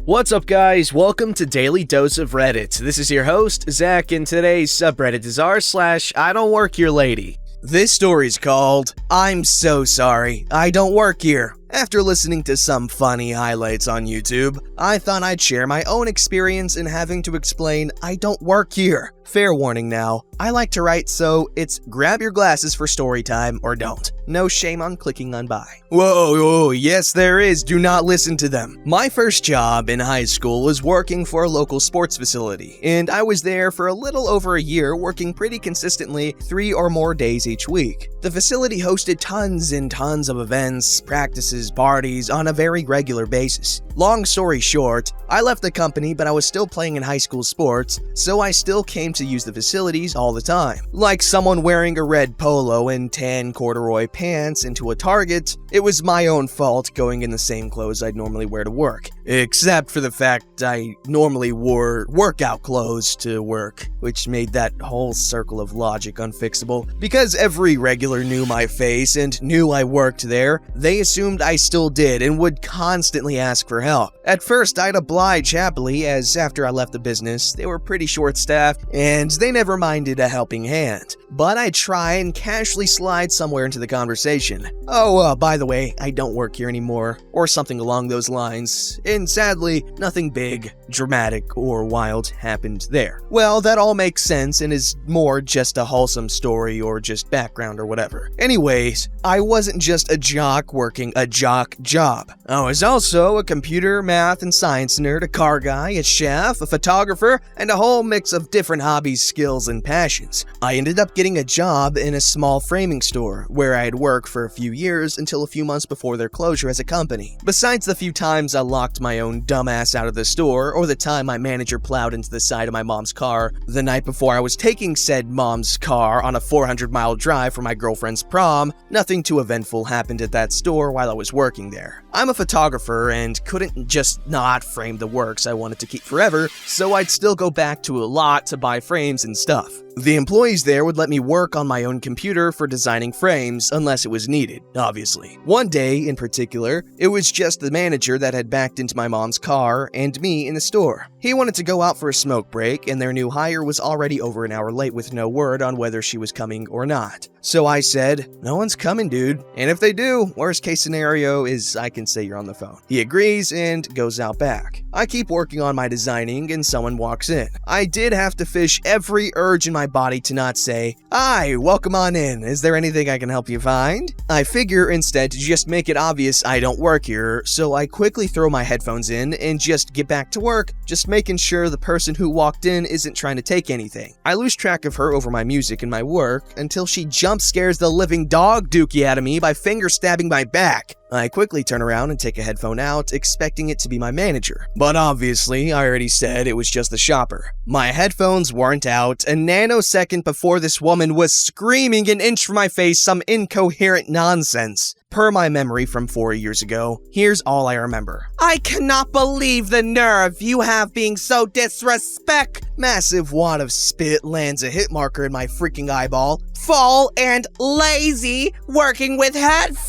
What's up, guys? Welcome to Daily Dose of Reddit. This is your host, Zach, and today's subreddit is r/IDontWorkHereLady. This story's called, "I'm so sorry, I don't work here." After listening to some funny highlights on YouTube, I thought I'd share my own experience in having to explain I don't work here. Fair warning now, I like to write, so it's grab your glasses for story time or don't. No shame on clicking on buy. Whoa, yes there is, do not listen to them. My first job in high school was working for a local sports facility, and I was there for a little over a year working pretty consistently 3 or more days each week. The facility hosted tons and tons of events, practices, parties on a very regular basis. Long story short, I left the company, but I was still playing in high school sports, so I still came to use the facilities all the time. Like someone wearing a red polo and tan corduroy pants into a Target, it was my own fault going in the same clothes I'd normally wear to work. Except for the fact I normally wore workout clothes to work, which made that whole circle of logic unfixable. Because every regular knew my face and knew I worked there, they assumed I still did and would constantly ask for help. At first, I'd oblige happily, as after I left the business, they were pretty short-staffed and they never minded a helping hand. But I'd try and casually slide somewhere into the conversation. "Oh, by the way, I don't work here anymore," or something along those lines. And sadly, nothing big, dramatic, or wild happened there. Well, that all makes sense and is more just a wholesome story or just background or whatever. Anyways, I wasn't just a jock working a jock job. I was also a computer, math, and science nerd, a car guy, a chef, a photographer, and a whole mix of different hobbies, skills, and passions. I ended up getting a job in a small framing store, where I had worked for a few years until a few months before their closure as a company. Besides the few times I locked my own dumbass out of the store, or the time my manager plowed into the side of my mom's car the night before I was taking said mom's car on a 400-mile drive for my girlfriend's prom, nothing too eventful happened at that store while I was working there. I'm a photographer and couldn't just not frame the works I wanted to keep forever, so I'd still go back to a lot to buy frames and stuff. The employees there would let me work on my own computer for designing frames unless it was needed, obviously. One day, in particular, it was just the manager that had backed into my mom's car and me in the store. He wanted to go out for a smoke break, and their new hire was already over an hour late with no word on whether she was coming or not. So I said, "No one's coming, dude. And if they do, worst case scenario is I can say you're on the phone." He agrees and goes out back. I keep working on my designing and someone walks in. I did have to fish every urge in my body to not say, "Hi, welcome on in. Is there anything I can help you find?" I figure instead to just make it obvious I don't work here, so I quickly throw my headphones in and just get back to work, just making sure the person who walked in isn't trying to take anything. I lose track of her over my music and my work until she jump scares the living dog dookie out of me by finger stabbing my back. I quickly turn around and take a headphone out, expecting it to be my manager. But obviously, I already said it was just the shopper. My headphones weren't out a nanosecond before this woman was screaming an inch from my face some incoherent nonsense. Per my memory from 4 years ago, here's all I remember. "I cannot believe the nerve you have being so disrespect." Massive wad of spit lands a hit marker in my freaking eyeball. "Full and lazy working with headphones."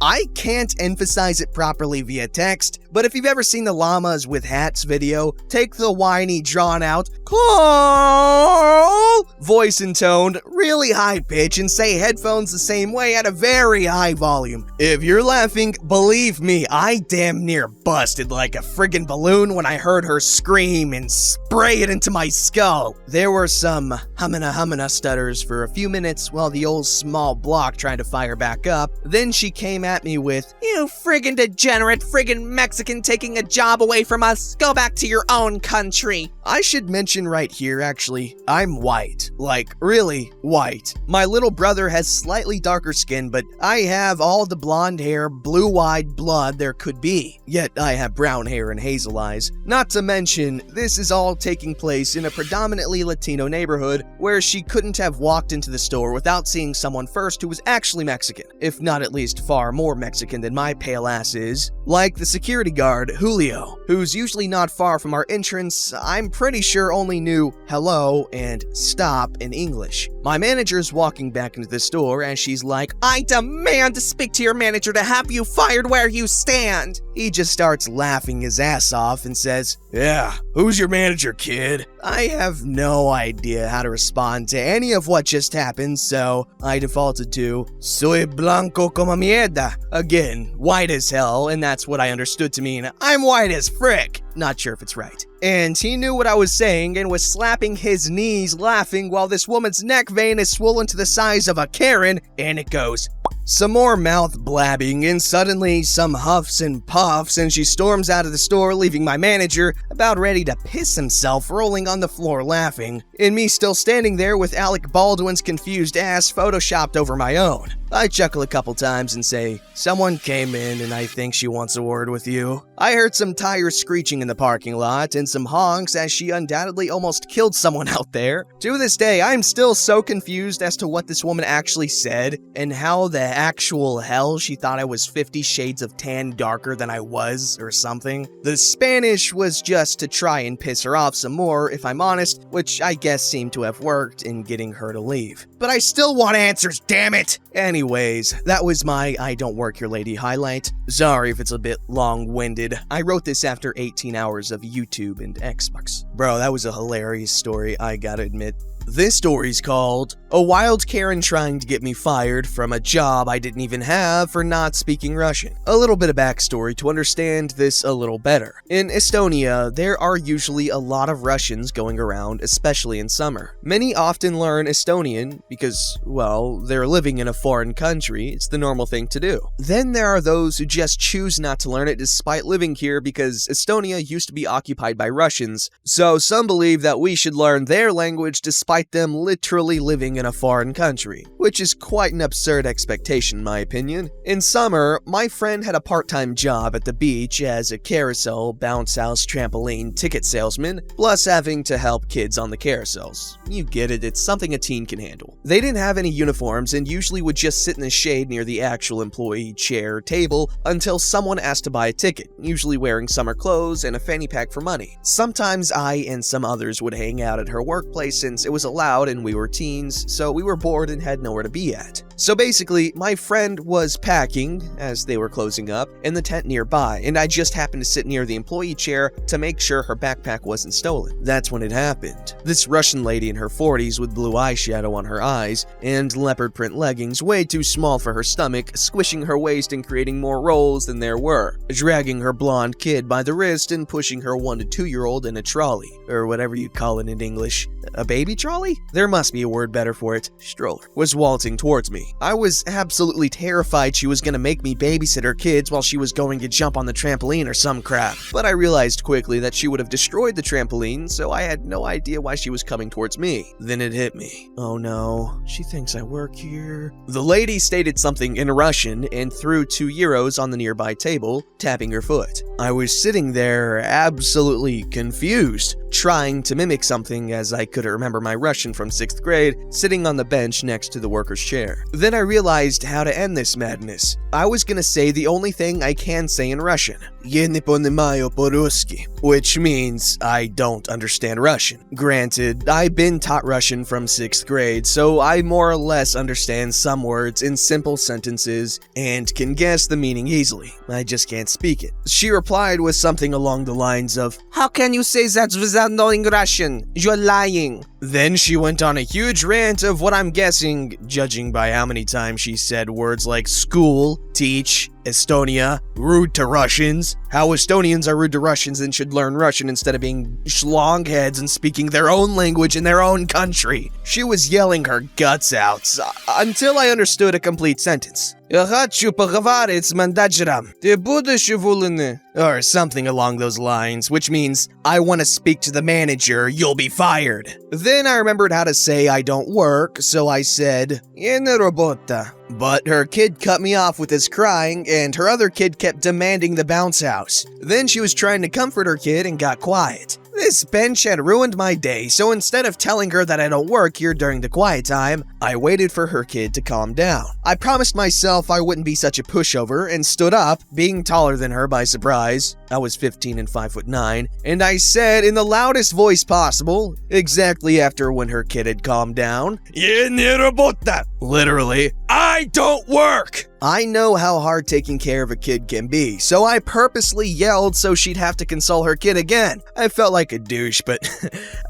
I can't emphasize it properly via text, but if you've ever seen the llamas with hats video, take the whiny, drawn-out "Call" voice and tone, really high pitch, and say headphones the same way at a very high volume. If you're laughing, believe me, I damn near busted like a friggin' balloon when I heard her scream and spray it into my skull. There were some humana stutters for a few minutes while the old small block tried to fire back up. Then she came at me with, "You friggin' degenerate friggin' Mexican taking a job away from us. Go back to your own country." I should mention right here, actually, I'm white. Like, really white. My little brother has slightly darker skin, but I have all the blonde hair, blue-eyed blood there could be. Yet I have brown hair and hazel eyes. Not to mention, this is all taking place in a predominantly Latino neighborhood where she couldn't have walked into the store without seeing someone first who was actually Mexican, if not at least far more Mexican than my pale ass is, like the security guard, Julio. who's usually not far from our entrance, I'm pretty sure only knew hello and stop in English. My manager's walking back into the store as she's like, "I demand to speak to your manager to have you fired where you stand." He just starts laughing his ass off and says, "Yeah, who's your manager, kid?" I have no idea how to respond to any of what just happened, so I defaulted to, "Soy blanco como mierda." Again, white as hell, and that's what I understood to mean, "I'm white as frick." Not sure if it's right. And he knew what I was saying and was slapping his knees laughing while this woman's neck vein is swollen to the size of a Karen, and it goes. Some more mouth blabbing, and suddenly some huffs and puffs, and she storms out of the store, leaving my manager about ready to piss himself, rolling on the floor laughing, and me still standing there with Alec Baldwin's confused ass photoshopped over my own. I chuckle a couple times and say, "Someone came in and I think she wants a word with you." I heard some tires screeching in the parking lot and some honks as she undoubtedly almost killed someone out there. To this day, I'm still so confused as to what this woman actually said and how the actual hell she thought I was 50 shades of tan darker than I was or something. The Spanish was just to try and piss her off some more, if I'm honest, which I guess seemed to have worked in getting her to leave. But I still want answers, damn it! Anyways, that was my I Don't Work Here Lady highlight. Sorry if it's a bit long-winded. I wrote this after 18 hours of YouTube and Xbox. Bro, that was a hilarious story, I gotta admit. This story's called A Wild Karen Trying to Get Me Fired from a Job I Didn't Even Have for Not Speaking Russian. A little bit of backstory to understand this a little better. In Estonia, there are usually a lot of Russians going around, especially in summer. Many often learn Estonian because, well, they're living in a foreign country. It's the normal thing to do. Then there are those who just choose not to learn it despite living here because Estonia used to be occupied by Russians, so some believe that we should learn their language despite them literally living in a foreign country, which is quite an absurd expectation in my opinion. In summer, my friend had a part-time job at the beach as a carousel, bounce house, trampoline, ticket salesman, plus having to help kids on the carousels. You get it, it's something a teen can handle. They didn't have any uniforms and usually would just sit in the shade near the actual employee chair or table until someone asked to buy a ticket, usually wearing summer clothes and a fanny pack for money. Sometimes I and some others would hang out at her workplace since it was allowed and we were teens, so we were bored and had nowhere to be at. So basically, my friend was packing as they were closing up in the tent nearby, and I just happened to sit near the employee chair to make sure her backpack wasn't stolen. That's when it happened. This Russian lady in her 40s with blue eyeshadow on her eyes and leopard print leggings way too small for her stomach, squishing her waist and creating more rolls than there were, dragging her blonde kid by the wrist and pushing her 1 to 2-year-old in a trolley, or whatever you call it in English. A baby trolley? There must be a word better for it. Stroller. Was waltzing towards me. I was absolutely terrified she was gonna make me babysit her kids while she was going to jump on the trampoline or some crap. But I realized quickly that she would have destroyed the trampoline, so I had no idea why she was coming towards me. Then it hit me. Oh no, she thinks I work here. The lady stated something in Russian and threw €2 on the nearby table, tapping her foot. I was sitting there absolutely confused, trying to mimic something as I couldn't remember my Russian from 6th grade, sitting on the bench next to the worker's chair. Then I realized how to end this madness. I was gonna say the only thing I can say in Russian, "Я не понимаю по-русски," which means I don't understand Russian. Granted, I've been taught Russian from 6th grade, so I more or less understand some words in simple sentences and can guess the meaning easily. I just can't speak it. She replied with something along the lines of, "How can you say that without knowing Russian? You're lying." Then she went on a huge rant of what I'm guessing, judging by how many times she said words like school, teach, Estonia, rude to Russians, how Estonians are rude to Russians and should learn Russian instead of being schlongheads and speaking their own language in their own country. She was yelling her guts out until I understood a complete sentence. "Я хочу поговорить с менеджером. Ты будешь уволены?" Or something along those lines, which means, "I want to speak to the manager, you'll be fired." Then I remembered how to say I don't work, so I said, "Я не работаю." But her kid cut me off with his crying, and her other kid kept demanding the bounce house. Then she was trying to comfort her kid and got quiet. This bench had ruined my day, so instead of telling her that I don't work here during the quiet time, I waited for her kid to calm down. I promised myself I wouldn't be such a pushover and stood up, being taller than her by surprise. I was 15 and 5'9", and I said in the loudest voice possible, exactly after when her kid had calmed down, literally, I don't work! I know how hard taking care of a kid can be, so I purposely yelled so she'd have to console her kid again. I felt like a douche, but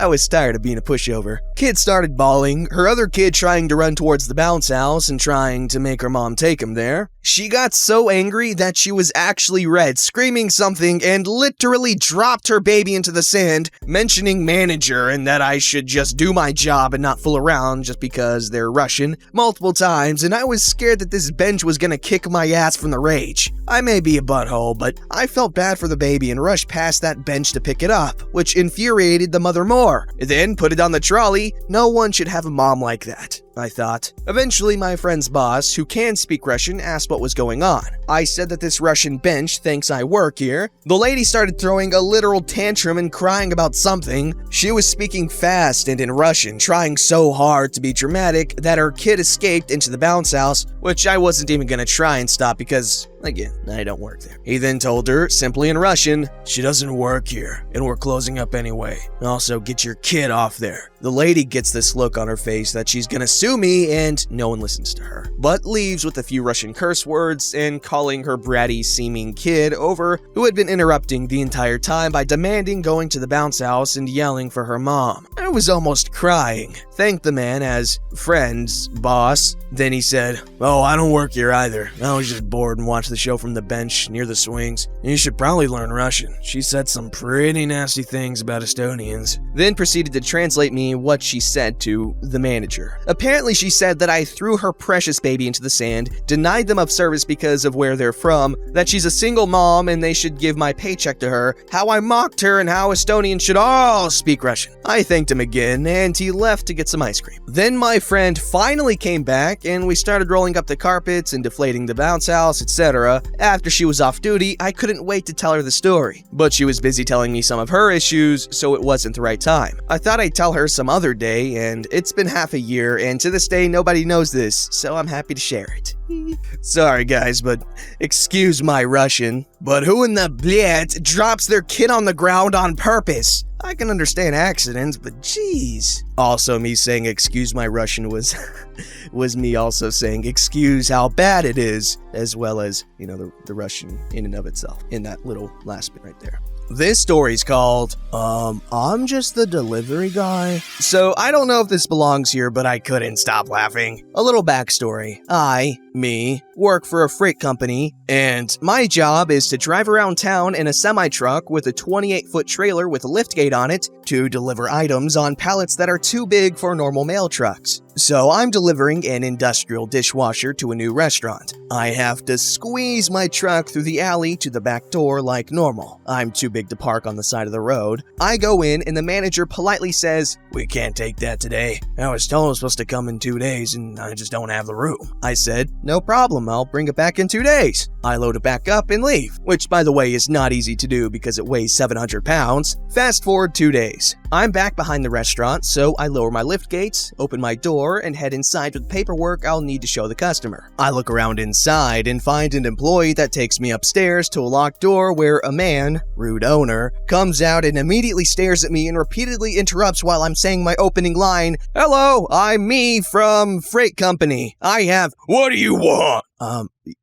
I was tired of being a pushover. Kid started bawling, her other kid trying to run towards the bounce house and trying to make her mom take him there. She got so angry that she was actually red, screaming something, and literally dropped her baby into the sand, mentioning manager and that I should just do my job and not fool around just because they're Russian multiple times, and I was scared that this bench was gonna kick my ass from the rage. I may be a butthole, but I felt bad for the baby and rushed past that bench to pick it up, which infuriated the mother more. Then put it on the trolley. No one should have a mom like that, I thought. Eventually, my friend's boss, who can speak Russian, asked what was going on. I said that this Russian bench thinks I work here. The lady started throwing a literal tantrum and crying about something. She was speaking fast and in Russian, trying so hard to be dramatic that her kid escaped into the bounce house, which I wasn't even gonna try and stop because, again, I don't work there. He then told her, simply in Russian, she doesn't work here, and we're closing up anyway. Also, get your kid off there. The lady gets this look on her face that she's gonna sue me, and no one listens to her, but leaves with a few Russian curse words and calling her bratty seeming kid over, who had been interrupting the entire time by demanding going to the bounce house and yelling for her mom. I was almost crying. Thanked the man as friend's boss. Then he said, "Oh, I don't work here either. I was just bored and watched the show from the bench near the swings. You should probably learn Russian. She said some pretty nasty things about Estonians." Then proceeded to translate me what she said to the manager. Apparently she said that I threw her precious baby into the sand, denied them of service because of where they're from, that she's a single mom and they should give my paycheck to her, how I mocked her and how Estonians should all speak Russian. I thanked him again and he left to get some ice cream. Then my friend finally came back and we started rolling up the carpets and deflating the bounce house, etc. After she was off duty, I couldn't wait to tell her the story, but she was busy telling me some of her issues, so it wasn't the right time. I thought I'd tell her some other day, and it's been half a year, and to this day nobody knows this, so I'm happy to share it. Sorry guys, but excuse my Russian, but who in the bled drops their kid on the ground on purpose? I can understand accidents, but jeez. Also, me saying excuse my Russian was me also saying excuse how bad it is, as well as, the Russian in and of itself, in that little last bit right there. This story's called, I'm just the delivery guy. So I don't know if this belongs here, but I couldn't stop laughing. A little backstory. Me, work for a freight company, and my job is to drive around town in a semi-truck with a 28-foot trailer with a liftgate on it to deliver items on pallets that are too big for normal mail trucks. So I'm delivering an industrial dishwasher to a new restaurant. I have to squeeze my truck through the alley to the back door like normal. I'm too big to park on the side of the road. I go in and the manager politely says, "We can't take that today. I was told it was supposed to come in 2 days and I just don't have the room." I said, "No problem, I'll bring it back in 2 days." I load it back up and leave, which by the way is not easy to do because it weighs 700 pounds. Fast forward 2 days. I'm back behind the restaurant, so I lower my lift gates, open my door, and head inside with paperwork I'll need to show the customer. I look around inside and find an employee that takes me upstairs to a locked door where a man, rude owner, comes out and immediately stares at me and repeatedly interrupts while I'm saying my opening line, "Hello, I'm me from Freight Company. I have, what do you want?"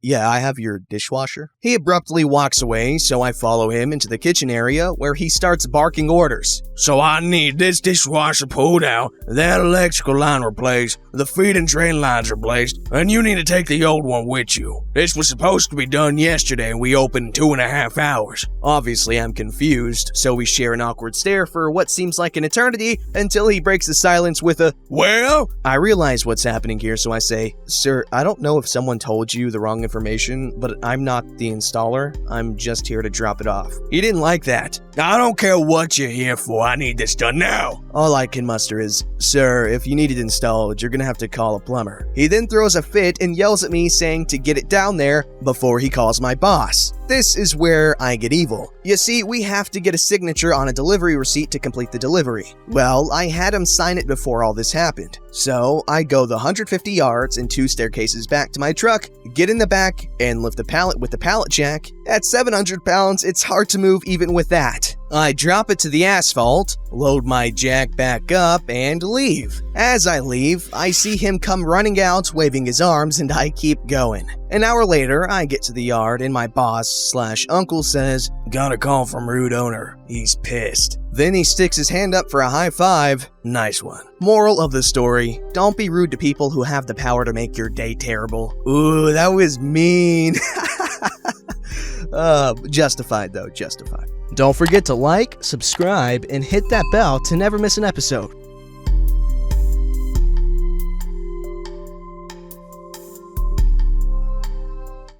Yeah, I have your dishwasher. He abruptly walks away, so I follow him into the kitchen area where he starts barking orders. "So I need this dishwasher pulled out, that electrical line replaced, the feed and drain lines replaced, and you need to take the old one with you. This was supposed to be done yesterday and we opened in 2.5 hours. Obviously, I'm confused, so we share an awkward stare for what seems like an eternity until he breaks the silence with a, "Well?" I realize what's happening here, so I say, "Sir, I don't know if someone told you the wrong information, but I'm not the installer. I'm just here to drop it off." He didn't like that. "I don't care what you're here for. I need this done now." All I can muster is, "Sir, if you need it installed, you're gonna have to call a plumber." He then throws a fit and yells at me saying to get it down there before he calls my boss. This is where I get evil. You see, we have to get a signature on a delivery receipt to complete the delivery. Well, I had him sign it before all this happened. So, I go the 150 yards and 2 staircases back to my truck, get in the back, and lift the pallet with the pallet jack. At 700 pounds, it's hard to move even with that. I drop it to the asphalt, load my jack back up, and leave. As I leave, I see him come running out, waving his arms, and I keep going. An hour later, I get to the yard and my boss/uncle says, "Got a call from rude owner. He's pissed." Then he sticks his hand up for a high five. Nice one. Moral of the story, don't be rude to people who have the power to make your day terrible. Ooh, that was mean. Justified though, justified. Don't forget to like, subscribe, and hit that bell to never miss an episode.